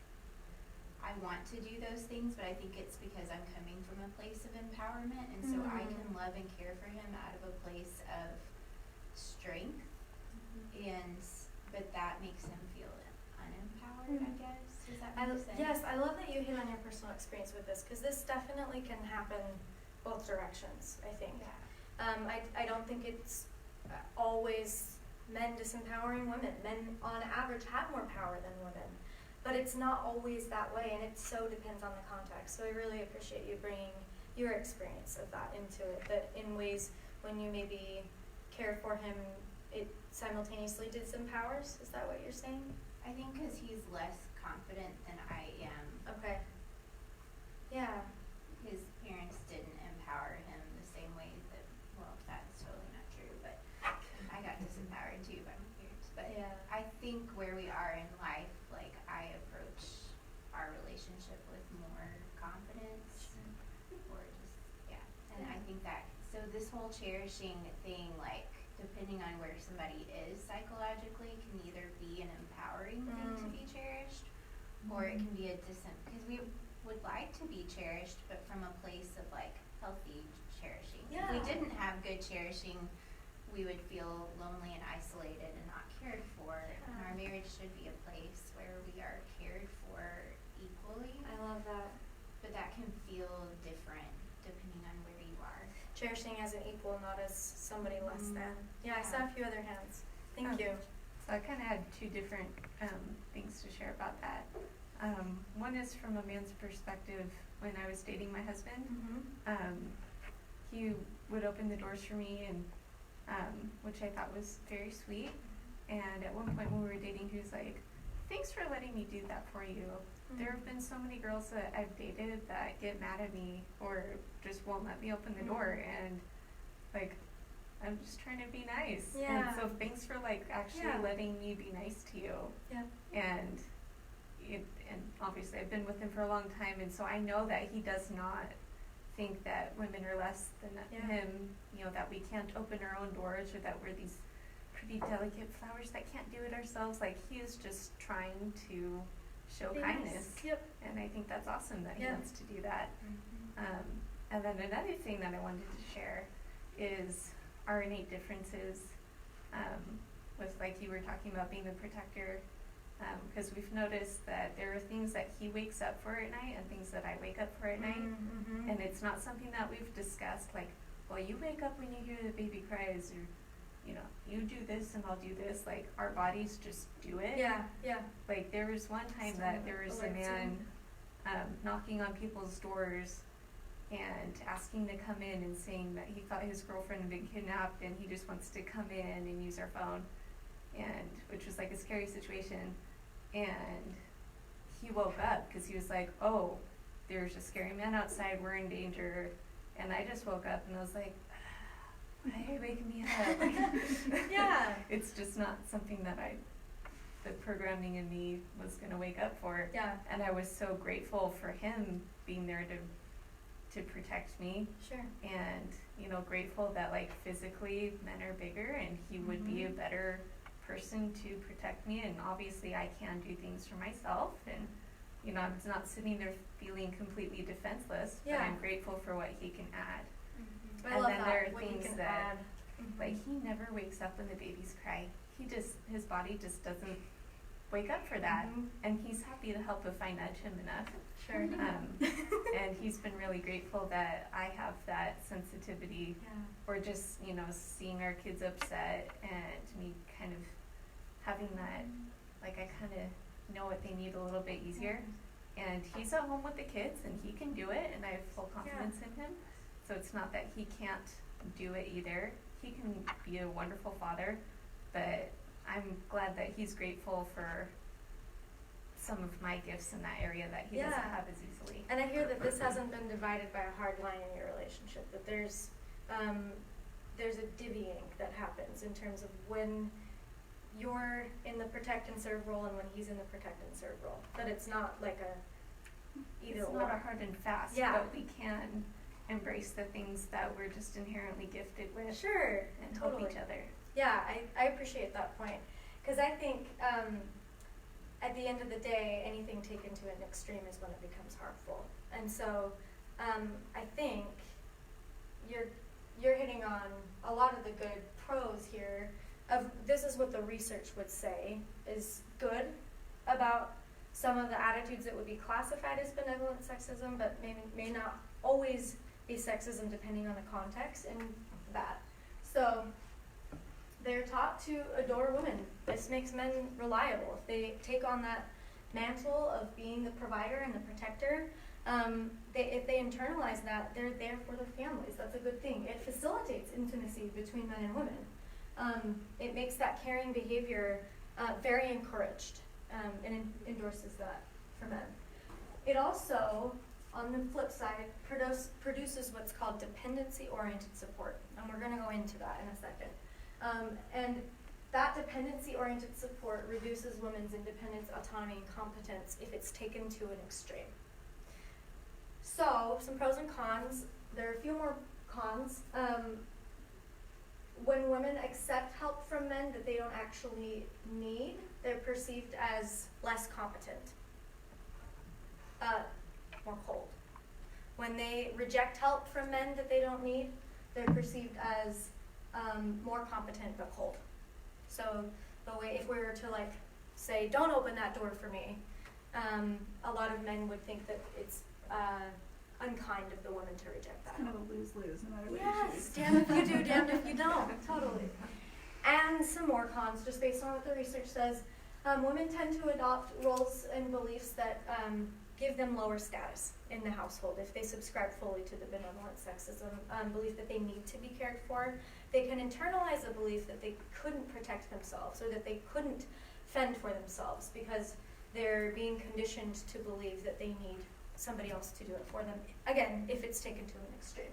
I want to do those things, but I think it's because I'm coming from a place of empowerment, and so I can love and care for him out of a place of strength, but that makes him feel unempowered, I guess. Does that make sense? Yes, I love that you hit on your personal experience with this, because this definitely can happen both directions, I think. Yeah. I don't think it's always men disempowering women. Men, on average, have more power than women. But it's not always that way, and it so depends on the context. So I really appreciate you bringing your experience of that into it, that in ways when you maybe care for him, it simultaneously disempowers. Is that what you're saying? I think because he's less confident than I am. Okay. Yeah. His parents didn't empower him the same way that, well, that's totally not true, but I got disempowered too by my parents. But I think where we are in life, like I approach our relationship with more confidence, or just, and I think that, so this whole cherishing thing, like depending on where somebody is psychologically, can either be an empowering thing to be cherished, or it can be a because we would like to be cherished, but from a place of like healthy cherishing. If we didn't have good cherishing, we would feel lonely and isolated and not cared for. And our marriage should be a place where we are cared for equally. I love that. But that can feel different depending on where you are. Cherishing as an equal, not as somebody less than. Yeah, I saw a few other hands. Thank you. So I kind of had two different things to share about that. One is from a man's perspective. When I was dating my husband, he would open the doors for me, and which I thought was very sweet. And at one point when we were dating, he was like, thanks for letting me do that for you. There have been so many girls that I've dated that get mad at me or just won't let me open the door, and like, I'm just trying to be nice. Yeah. And so thanks for like actually letting me be nice to you. Yeah. And and obviously I've been with him for a long time, and so I know that he does not think that women are less than him, you know, that we can't open our own doors or that we're these pretty delicate flowers that can't do it ourselves. Like, he is just trying to show kindness. Yep. And I think that's awesome that he Yeah. wants to do that. And then another thing that I wanted to share is our innate differences with, like, you were talking about being the protector, because we've noticed that there are things that he wakes up for at night and things that I wake up for at night, and it's not something that we've discussed, like, well, you wake up when you hear the baby cries, or, you know, you do this and I'll do this. Like, our bodies just do it. Yeah, yeah. Like, there was one time that there was a man knocking on people's doors and asking to come in and saying that he thought his girlfriend had been kidnapped and he just wants to come in and use our phone, and which was like a scary situation. And he woke up because he was like, oh, there's a scary man outside, we're in danger. And I just woke up and I was like, why are you waking me up? Like, Yeah. It's just not something that the programming in me was going to wake up for. Yeah. And I was so grateful for him being there to protect me. Sure. And, you know, grateful that, like, physically men are bigger and he would be a better person to protect me. And obviously I can do things for myself, and, you know, I'm not sitting there feeling completely defenseless, but I'm grateful for what he can add. I And love then that, there are what you things can that, add. like, he never wakes up when the babies cry. His body just doesn't wake up for that. And he's happy to help if I nudge him enough. Sure. And he's been really grateful that I have that sensitivity, or just, you know, seeing our kids upset and me kind of having that, like, I kind of know what they need a little bit easier. And he's at home with the kids and he can do it, and I have full confidence in him. So it's not that he can't do it either. He can be a wonderful father, but I'm glad that he's grateful for some of my gifts in that area that he doesn't have as easily. And I hear that this hasn't been divided by a hard line in your relationship, that there's a divvying that happens in terms of when you're in the protect and serve role and when he's in the protect and serve role. That it's not like either It's or. not a hard and fast, Yeah. but we can embrace the things that we're just inherently gifted with. Sure, And totally. help each other. Yeah, I appreciate that point, because I think at the end of the day, anything taken to an extreme is when it becomes harmful. And so I think you're hitting on a lot of the good pros here. This is what the research would say is good about some of the attitudes that would be classified as benevolent sexism, but may not always be sexism depending on the context and that. So they're taught to adore women. This makes men reliable. If they take on that mantle of being the provider and the protector, if they internalize that, they're there for their families. That's a good thing. It facilitates intimacy between men and women. It makes that caring behavior very encouraged, and endorses that for men. It also, on the flip side, produces what's called dependency-oriented support, and we're going to go into that in a second. And that dependency-oriented support reduces women's independence, autonomy, and competence if it's taken to an extreme. So, some pros and cons. There are a few more cons. When women accept help from men that they don't actually need, they're perceived as less competent, more cold. When they reject help from men that they don't need, they're perceived as more competent but cold. So if we were to, like, say, don't open that door for me, a lot of men would think that it's unkind of the woman to reject that. It's kind of a lose-lose no matter what you choose. Yes, damned if you do, damned if you don't. Totally. And some more cons, just based on what the research says. Women tend to adopt roles and beliefs that give them lower status in the household if they subscribe fully to the benevolent sexism belief that they need to be cared for. They can internalize a belief that they couldn't protect themselves or that they couldn't fend for themselves because they're being conditioned to believe that they need somebody else to do it for them, again, if it's taken to an extreme.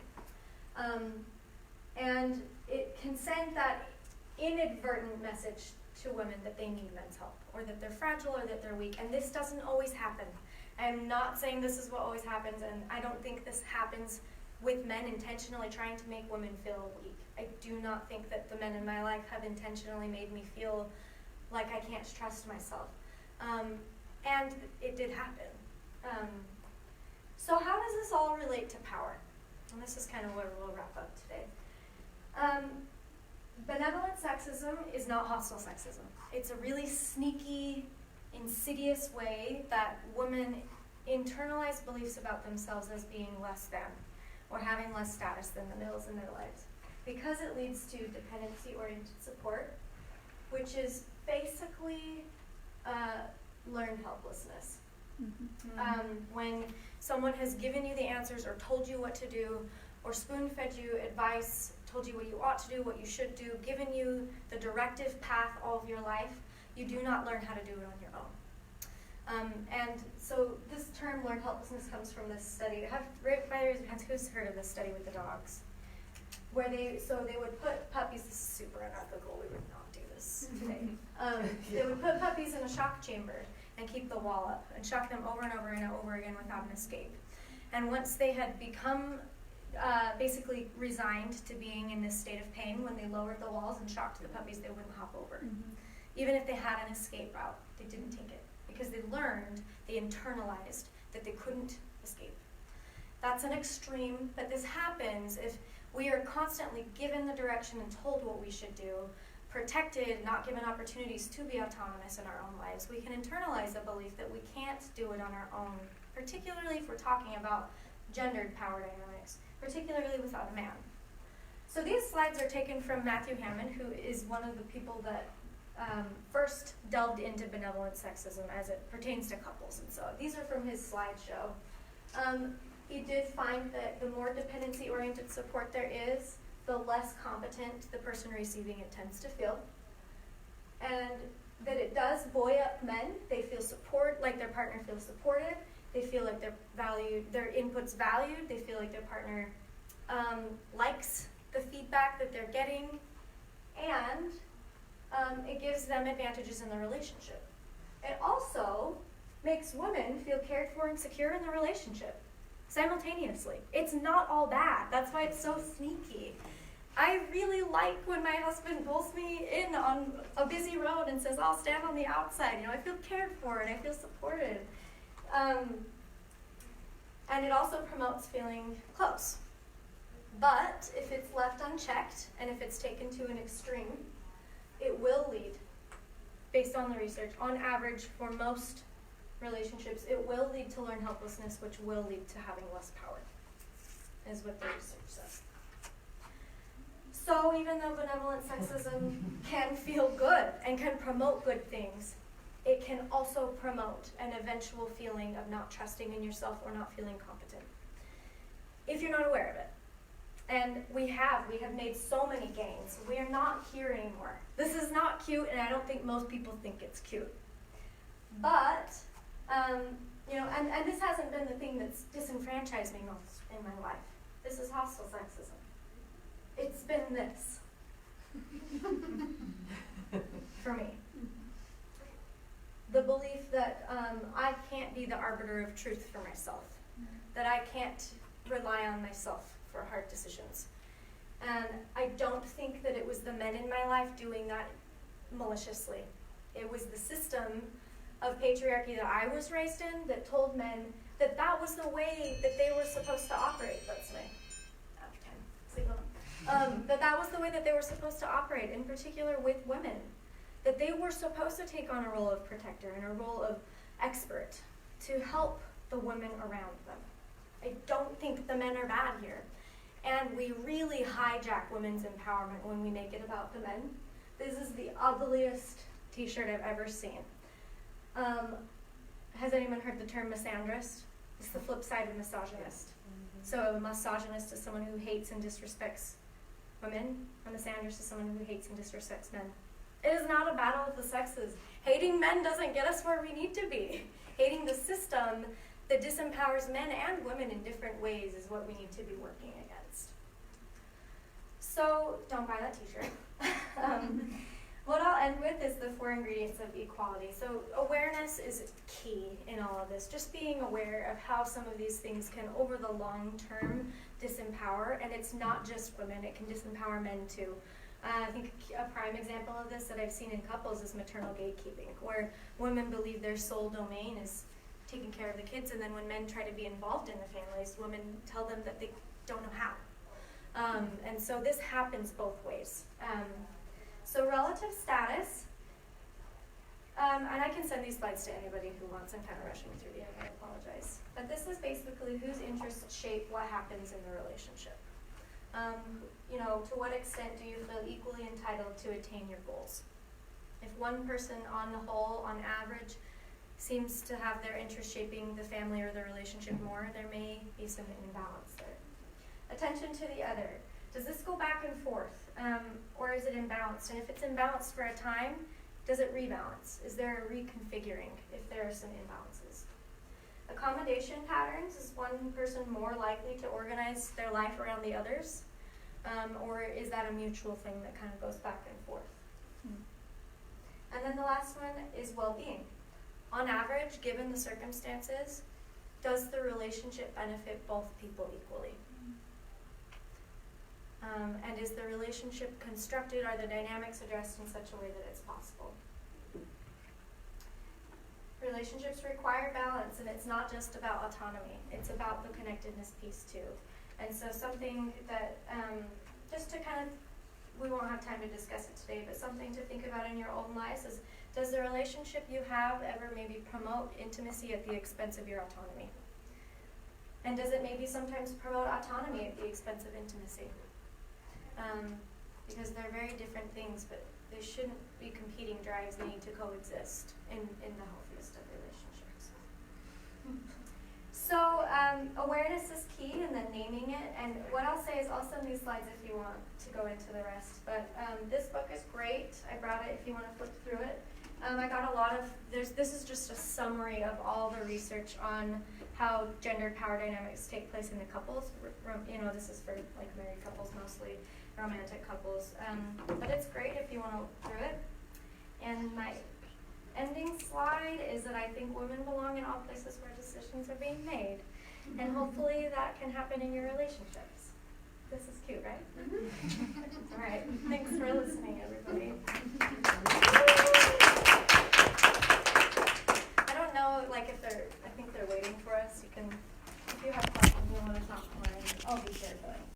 And it can send that inadvertent message to women that they need men's help or that they're fragile or that they're weak, and this doesn't always happen. I'm not saying this is what always happens, and I don't think this happens with men intentionally trying to make women feel weak. I do not think that the men in my life have intentionally made me feel like I can't trust myself. And it did happen. So how does this all relate to power? And this is kind of where we'll wrap up today. Benevolent sexism is not hostile sexism. It's a really sneaky, insidious way that women internalize beliefs about themselves as being less than or having less status than the males in their lives, because it leads to dependency-oriented support, which is basically learned helplessness. When someone has given you the answers or told you what to do or spoon-fed you advice, told you what you ought to do, what you should do, given you the directive path all of your life, you do not learn how to do it on your own. And so this term, learned helplessness, comes from this study. Who's heard of this study with the dogs? Where they would put puppies, this is super unethical, we would not do this today. They would put puppies in a shock chamber and keep the wall up and shock them over and over and over again without an escape. And once they had become basically resigned to being in this state of pain, when they lowered the walls and shocked the puppies, they wouldn't hop over. Even if they had an escape route, they didn't take it because they learned, they internalized that they couldn't escape. That's an extreme, but this happens if we are constantly given the direction and told what we should do, protected, not given opportunities to be autonomous in our own lives. We can internalize a belief that we can't do it on our own, particularly if we're talking about gendered power dynamics, particularly without a man. So these slides are taken from Matthew Hammond, who is one of the people that first delved into benevolent sexism as it pertains to couples. And so these are from his slideshow. He did find that the more dependency-oriented support there is, the less competent the person receiving it tends to feel. And that it does buoy up men. They feel support, like their partner feels supported. They feel like they're valued, their input's valued. They feel like their partner likes the feedback that they're getting. And it gives them advantages in the relationship. It also makes women feel cared for and secure in the relationship simultaneously. It's not all bad. That's why it's so sneaky. I really like when my husband pulls me in on a busy road and says, I'll stand on the outside. You know, I feel cared for and I feel supported. And it also promotes feeling close. But if it's left unchecked and if it's taken to an extreme, it will lead, based on the research, on average for most relationships, it will lead to learned helplessness, which will lead to having less power, is what the research says. So even though benevolent sexism can feel good and can promote good things, it can also promote an eventual feeling of not trusting in yourself or not feeling competent, if you're not aware of it. And we have made so many gains. We are not here anymore. This is not cute, and I don't think most people think it's cute. But, you know, and this hasn't been the thing that's disenfranchised me most in my life. This is hostile sexism. It's been this. For me. The belief that I can't be the arbiter of truth for myself. That I can't rely on myself for hard decisions. And I don't think that it was the men in my life doing that maliciously. It was the system of patriarchy that I was raised in that told men that that was the way that they were supposed to operate. That's my out of time. Sleep on. That was the way that they were supposed to operate, in particular with women. That they were supposed to take on a role of protector and a role of expert to help the women around them. I don't think the men are bad here. And we really hijack women's empowerment when we make it about the men. This is the ugliest t-shirt I've ever seen. has anyone heard the term misandrist? It's the flip side of misogynist. So a misogynist is someone who hates and disrespects women. A misandrist is someone who hates and disrespects men. It is not a battle of the sexes. Hating men doesn't get us where we need to be. Hating the system that disempowers men and women in different ways is what we need to be working against. So don't buy that t-shirt. What I'll end with is the 4 ingredients of equality. So awareness is key in all of this. Just being aware of how some of these things can, over the long term, disempower. And it's not just women, it can disempower men too. I think a prime example of this that I've seen in couples is maternal gatekeeping, where women believe their sole domain is taking care of the kids, and then when men try to be involved in the families, women tell them that they don't know how. And so this happens both ways. So relative status, and I can send these slides to anybody who wants. I'm kind of rushing through the end, I apologize. But this is basically whose interests shape what happens in the relationship. You know, to what extent do you feel equally entitled to attain your goals? If one person on the whole, on average, seems to have their interest shaping the family or the relationship more, there may be some imbalance there. Attention to the other. Does this go back and forth, or is it imbalanced? And if it's imbalanced for a time, does it rebalance? Is there a reconfiguring if there are some imbalances? Accommodation patterns, is one person more likely to organize their life around the others? Or is that a mutual thing that kind of goes back and forth? And then the last one is well-being. On average, given the circumstances, does the relationship benefit both people equally? And is the relationship constructed, are the dynamics addressed in such a way that it's possible? Relationships require balance, and it's not just about autonomy. It's about the connectedness piece too. And so something that, just to kind of, we won't have time to discuss it today, but something to think about in your own lives is, does the relationship you have ever maybe promote intimacy at the expense of your autonomy? And does it maybe sometimes promote autonomy at the expense of intimacy? Because they're very different things, but they shouldn't be competing drives. They need to coexist in the healthiest of relationships. So awareness is key, and then naming it. And what I'll say is, I'll send these slides if you want to go into the rest. But this book is great. I brought it if you want to flip through it. I got a lot of, this is just a summary of all the research on how gendered power dynamics take place in the couples. You know, this is for like married couples mostly, romantic couples. But it's great if you want to look through it. And my ending slide is that I think women belong in all places where decisions are being made. And hopefully that can happen in your relationships. This is cute, right? All right. Thanks for listening, everybody. I don't know, like, if I think they're waiting for us. You can